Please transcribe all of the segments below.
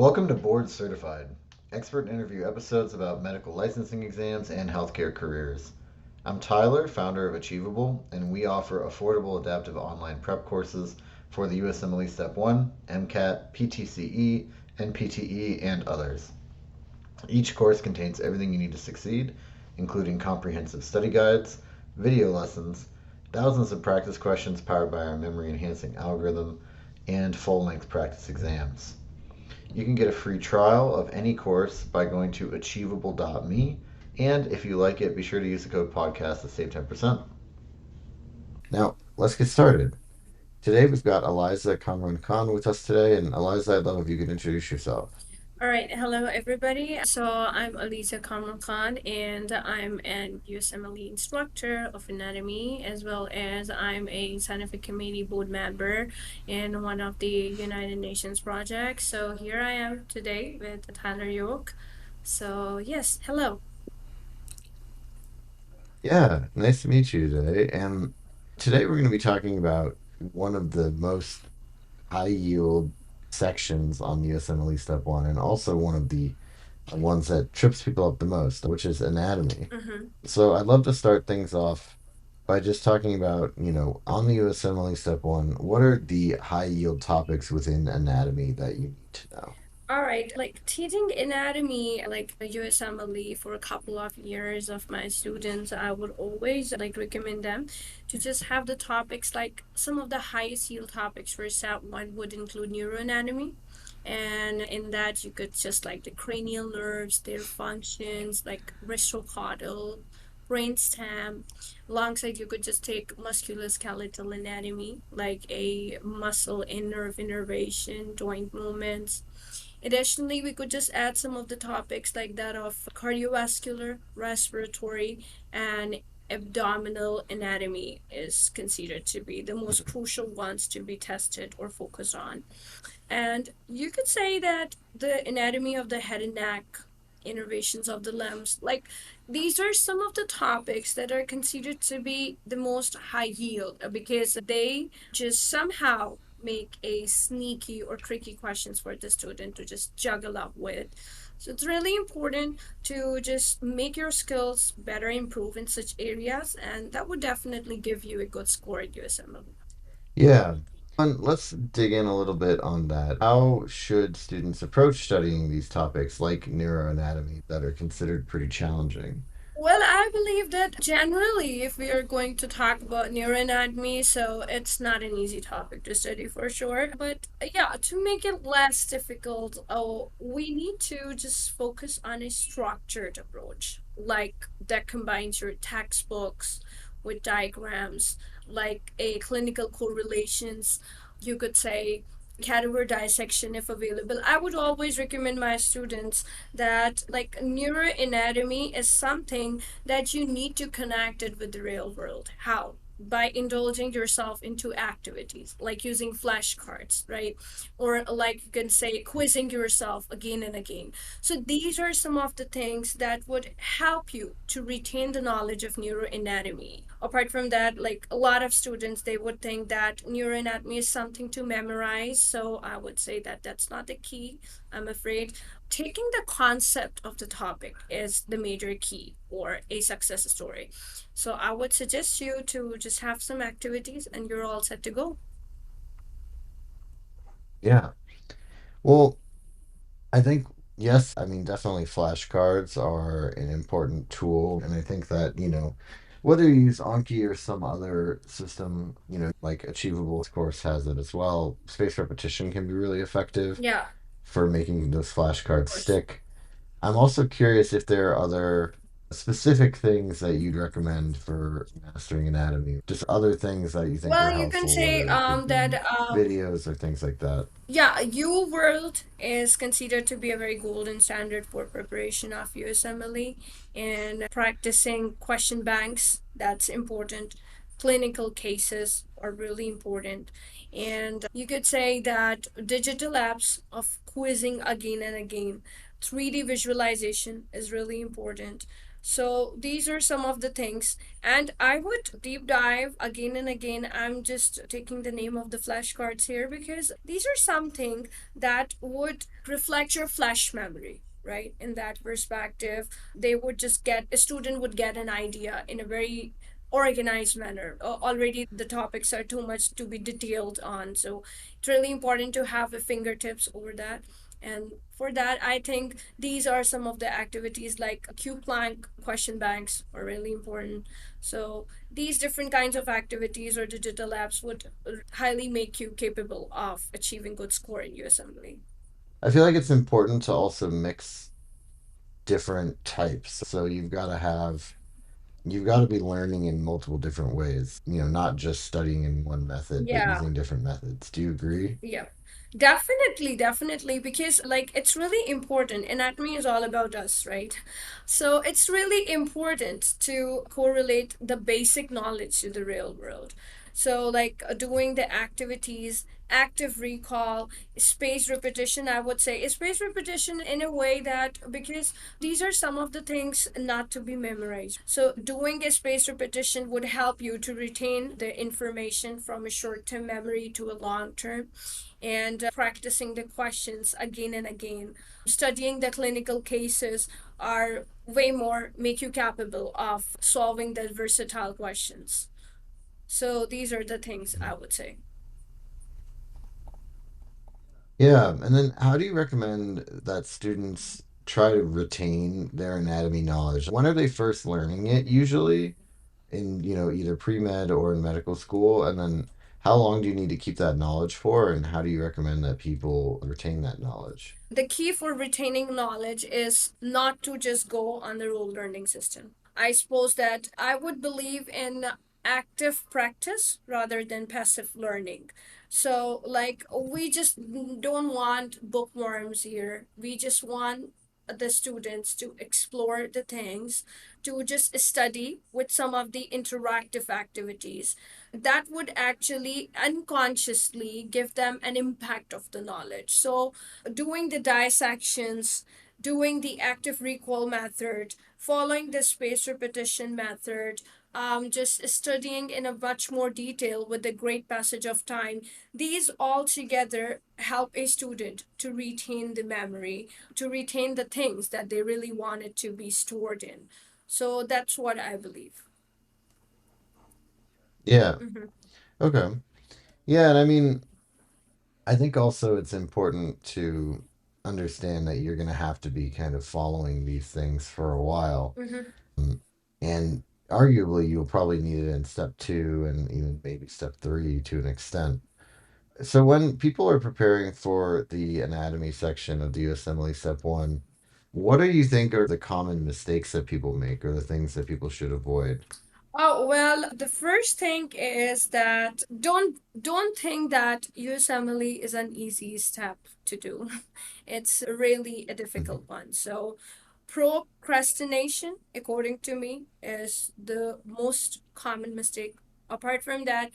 Welcome to Board Certified, expert interview episodes about medical licensing exams and healthcare careers. I'm Tyler, founder of Achievable, and we offer affordable adaptive online prep courses for the USMLE Step 1, MCAT, PTCE, NPTE, and others. Each course contains everything you need to succeed, including comprehensive study guides, video lessons, thousands of practice questions powered by our memory enhancing algorithm, and full length practice exams. You can get a free trial of any course by going to achievable.me. And if you like it, be sure to use the code podcast to save 10%. Now, let's get started. Today we've got Aliza Kamran Khan with us today. And Aliza, I'd love if you could introduce yourself. All right, hello everybody. So I'm Aliza Kamran Khan, and I'm an USMLE instructor of anatomy, as well as I'm a scientific committee board member in one of the United Nations projects. So here I am today with Tyler York. So yes, hello. Yeah, nice to meet you today. And today we're going to be talking about one of the most high yield sections on the USMLE Step 1, and also one of the ones that trips people up the most, which is anatomy. Mm-hmm. So I'd love to start things off by just talking about, on the USMLE Step 1, what are the high yield topics within anatomy that you need to know? All right, like teaching anatomy, like a USMLE for a couple of years of my students, I would always like recommend them to just have the topics like some of the highest yield topics for SAT 1 would include neuroanatomy. And in that, you could just like the cranial nerves, their functions, like retrocaudal, brainstem. Alongside, you could just take musculoskeletal anatomy, like a muscle and nerve innervation, joint movements. Additionally, we could just add some of the topics like that of cardiovascular, respiratory, and abdominal anatomy is considered to be the most crucial ones to be tested or focus on. And you could say that the anatomy of the head and neck, innervations of the limbs, like these are some of the topics that are considered to be the most high yield because they just somehow make a sneaky or tricky questions for the student to just juggle up with. So it's really important to just make your skills better improve in such areas, and that would definitely give you a good score at USML. Yeah. And let's dig in a little bit on that. How should students approach studying these topics like neuroanatomy that are considered pretty challenging? Well, I believe that generally, if we are going to talk about neuroanatomy, so it's not an easy topic to study for sure. But yeah, to make it less difficult, we need to just focus on a structured approach, like that combines your textbooks with diagrams, like a clinical correlations. You could say cadaver dissection if available. I would always recommend my students that like neuroanatomy is something that you need to connect it with the real world. How? By indulging yourself into activities like using flashcards, right? Or like you can say quizzing yourself again and again. So these are some of the things that would help you to retain the knowledge of neuroanatomy. Apart from that, like a lot of students, they would think that neuroanatomy is something to memorize. So I would say that that's not the key, I'm afraid. Taking the concept of the topic is the major key or a success story. So I would suggest you to just have some activities and you're all set to go. Yeah. Well, I think, yes, I mean, definitely flashcards are an important tool. And I think that, whether you use Anki or some other system, like Achievable, of course, has it as well. Spaced repetition can be really effective Yeah, for making those of flashcards course. stick. I'm also curious if there are other specific things that you'd recommend for mastering anatomy. Just other things that you think are Well, you can helpful, say whether it could that be videos or things like that. yeah, U World is considered to be a very golden standard for preparation of USMLE and practicing question banks. That's important. Clinical cases are really important. And you could say that digital apps of quizzing again and again. 3D visualization is really important. So these are some of the things, and I would deep dive again and again. I'm just taking the name of the flashcards here because these are something that would reflect your flash memory, right? In that perspective, they would just get a student would get an idea in a very organized manner. Already the topics are too much to be detailed on, so it's really important to have a fingertips over that. And for that, I think these are some of the activities like Q Plank question banks are really important. So these different kinds of activities or digital apps would highly make you capable of achieving good score in USMLE. I feel like it's important to also mix different types. So you've got to be learning in multiple different ways, not just studying in one method, but Yeah. using different methods. Do you agree? Yeah, definitely, definitely, because like it's really important. Anatomy is all about us, right? So it's really important to correlate the basic knowledge to the real world. So, like doing the activities, active recall, spaced repetition, I would say, spaced repetition in a way that because these are some of the things not to be memorized. So, doing a spaced repetition would help you to retain the information from a short term memory to a long term, and practicing the questions again and again. Studying the clinical cases are way more make you capable of solving the versatile questions. So these are the things I would say. Yeah, and then how do you recommend that students try to retain their anatomy knowledge? When are they first learning it usually in, either pre-med or in medical school? And then how long do you need to keep that knowledge for, and how do you recommend that people retain that knowledge? The key for retaining knowledge is not to just go on the rule learning system. I suppose that I would believe in active practice rather than passive learning. So, like, we just don't want bookworms here. We just want the students to explore the things, to just study with some of the interactive activities that would actually unconsciously give them an impact of the knowledge. So, doing the dissections, doing the active recall method, following the space repetition method, just studying in a much more detail with a great passage of time. These all together help a student to retain the memory, to retain the things that they really wanted to be stored in. So that's what I believe. Yeah. Mm-hmm. Okay. Yeah, and I mean, I think also it's important to understand that you're going to have to be kind of following these things for a while. Mm-hmm. And arguably, you'll probably need it in step two and even maybe step three to an extent. So, when people are preparing for the anatomy section of the USMLE Step 1, what do you think are the common mistakes that people make or the things that people should avoid? Oh, well, the first thing is that don't think that USMLE is an easy step to do. It's really a Mhm. difficult one. So procrastination, according to me, is the most common mistake. Apart from that,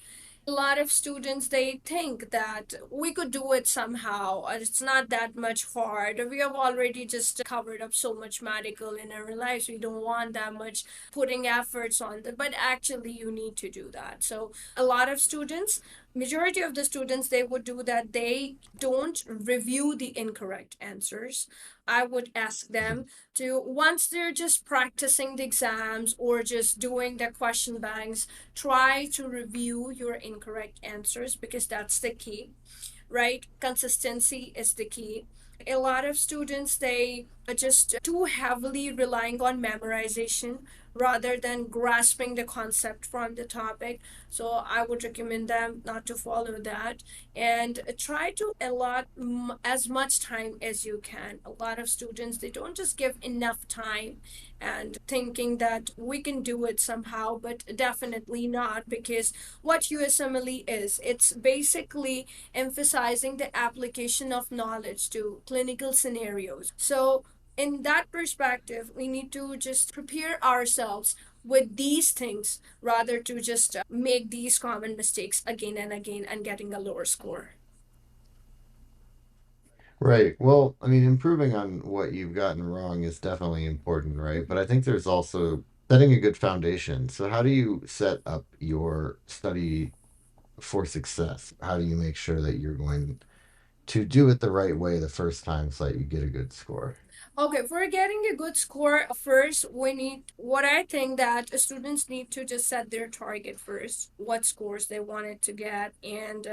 a lot of students they think that we could do it somehow, it's not that much hard, we have already just covered up so much medical in our lives, we don't want that much putting efforts on that, but actually you need to do that. So a lot of students, majority of the students, they would do that, they don't review the incorrect answers. I would ask them to, once they're just practicing the exams or just doing the question banks, try to review your incorrect answers because that's the key, right? Consistency is the key. A lot of students they are just too heavily relying on memorization rather than grasping the concept from the topic. So I would recommend them not to follow that and try to allot as much time as you can. A lot of students they don't just give enough time and thinking that we can do it somehow, but definitely not, because what USMLE is, it's basically emphasizing the application of knowledge to clinical scenarios. So, in that perspective, we need to just prepare ourselves with these things rather to just make these common mistakes again and again and getting a lower score. Right. Well, I mean, improving on what you've gotten wrong is definitely important, right? But I think there's also setting a good foundation. So, how do you set up your study for success? How do you make sure that you're going to do it the right way the first time so that you get a good score? Okay, for getting a good score, first we need what I think that students need to just set their target first, what scores they wanted to get, and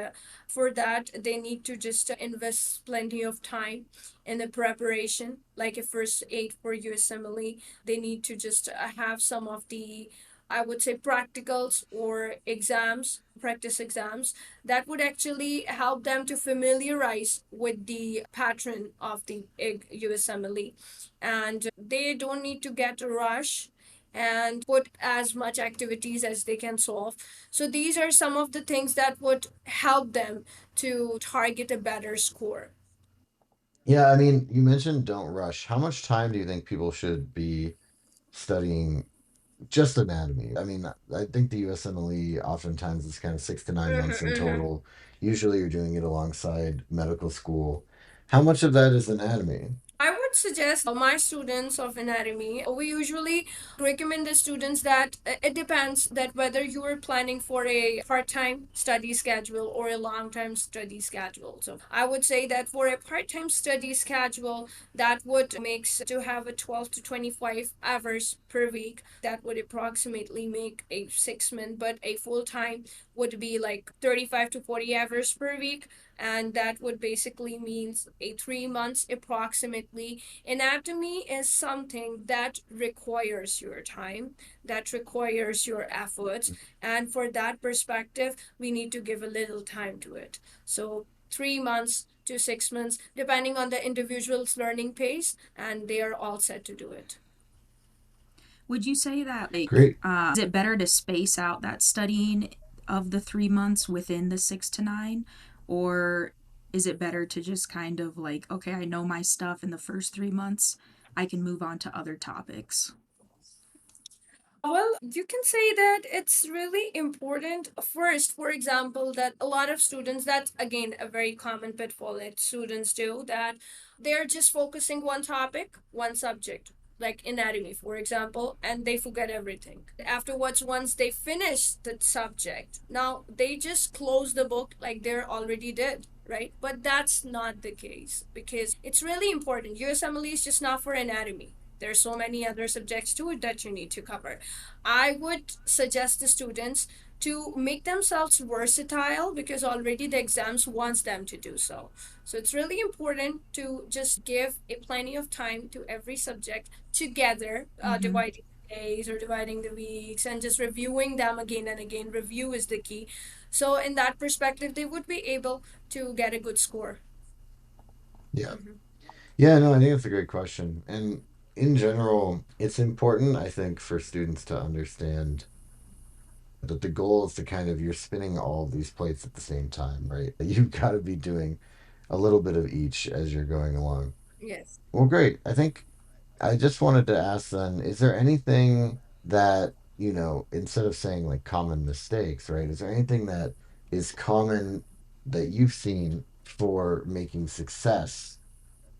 for that they need to just invest plenty of time in the preparation. Like a first aid for USMLE, they need to just have some of the, I would say, practicals or exams, practice exams that would actually help them to familiarize with the pattern of the USMLE, and they don't need to get a rush and put as much activities as they can solve. So these are some of the things that would help them to target a better score. Yeah, I mean, you mentioned don't rush. How much time do you think people should be studying just anatomy? I mean, I think the USMLE oftentimes is kind of 6 to 9 months in Mhm. total. Usually you're doing it alongside medical school. How much of that is anatomy? I would suggest my students of anatomy, we usually recommend the students that it depends that whether you are planning for a part-time study schedule or a long-term study schedule. So I would say that for a part-time study schedule, that would makes to have a 12 to 25 hours per week. That would approximately make a 6 month, but a full-time would be like 35 to 40 hours per week, and that would basically means a 3 months approximately. Anatomy is something that requires your time, that requires your efforts, and for that perspective we need to give a little time to it. So 3 months to 6 months depending on the individual's learning pace, and they are all set to do it. Would you say that, like, Great. is it better to space out that studying of the 3 months within the 6 to 9? Or is it better to just kind of like, okay, I know my stuff in the first 3 months, I can move on to other topics? Well, you can say that it's really important. First, for example, that a lot of students, that's again a very common pitfall that students do, that they're just focusing one topic, one subject, like anatomy, for example, and they forget everything. Afterwards, once they finish the subject, now they just close the book like they're already did. Right? But that's not the case because it's really important. USMLE is just not for anatomy. There's so many other subjects to it that you need to cover. I would suggest the students to make themselves versatile because already the exams wants them to do so. So it's really important to just give a plenty of time to every subject together, Mm-hmm. dividing the days or dividing the weeks and just reviewing them again and again. Review is the key. So in that perspective, they would be able to get a good score. Yeah. Mhm. Yeah, no, I think that's a great question. And in general, it's important, I think, for students to understand that the goal is to kind of, you're spinning all of these plates at the same time, right? You've got to be doing a little bit of each as you're going along. Yes. Well, great. I think I just wanted to ask then, is there anything that, instead of saying like common mistakes, right? Is there anything that is common that you've seen for making success?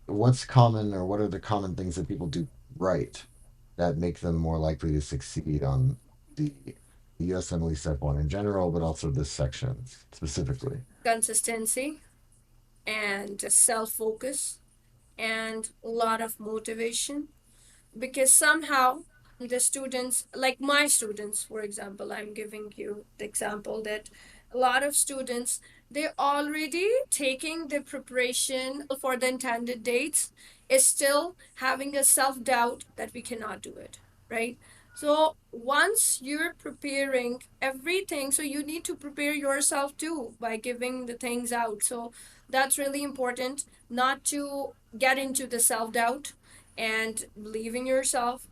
What's common, or what are the common things that people do right that make them more likely to succeed on the USMLE Step 1 in general, but also this section specifically? Consistency and self focus and a lot of motivation, because somehow the students, like my students for example, I'm giving you the example that a lot of students, they're already taking the preparation for the intended dates, is still having a self-doubt that we cannot do it, right? So once you're preparing everything, so you need to prepare yourself too by giving the things out. So that's really important, not to get into the self-doubt and believe in yourself.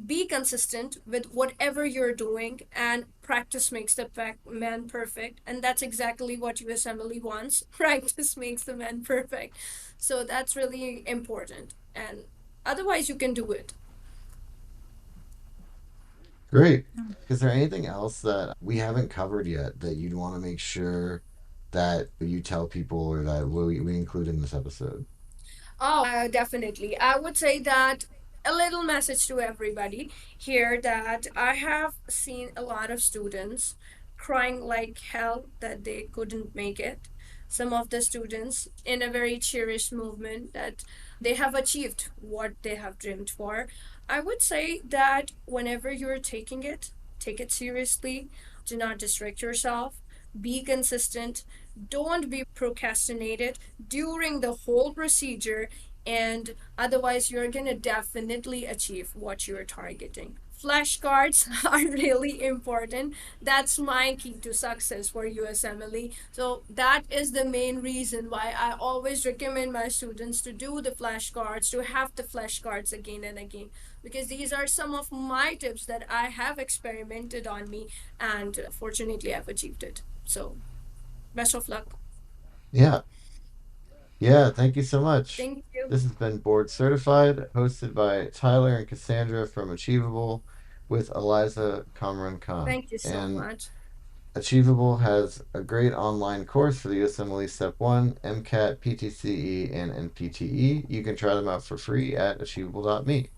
Be consistent with whatever you're doing, and practice makes the man perfect, and that's exactly what USMLE wants. Practice makes the man perfect, so that's really important, and otherwise you can do it. Great. Is there anything else that we haven't covered yet that you'd want to make sure that you tell people or that we include in this episode? Oh, definitely. I would say that a little message to everybody here that I have seen a lot of students crying like hell that they couldn't make it. Some of the students in a very cherished movement that they have achieved what they have dreamed for. I would say that whenever you're taking it, take it seriously. Do not distract yourself. Be consistent. Don't be procrastinated during the whole procedure, and otherwise you're going to definitely achieve what you're targeting. Flashcards are really important. That's my key to success for USMLE. So that is the main reason why I always recommend my students to do the flashcards, to have the flashcards again and again, because these are some of my tips that I have experimented on me, and fortunately I've achieved it. So best of luck. Yeah. Yeah, thank you so much. Thank you. This has been Board Certified, hosted by Tyler and Cassandra from Achievable with Aliza Kamran Khan. Thank you so And much. Achievable has a great online course for the USMLE Step 1, MCAT, PTCE, and NPTE. You can try them out for free at achievable.me.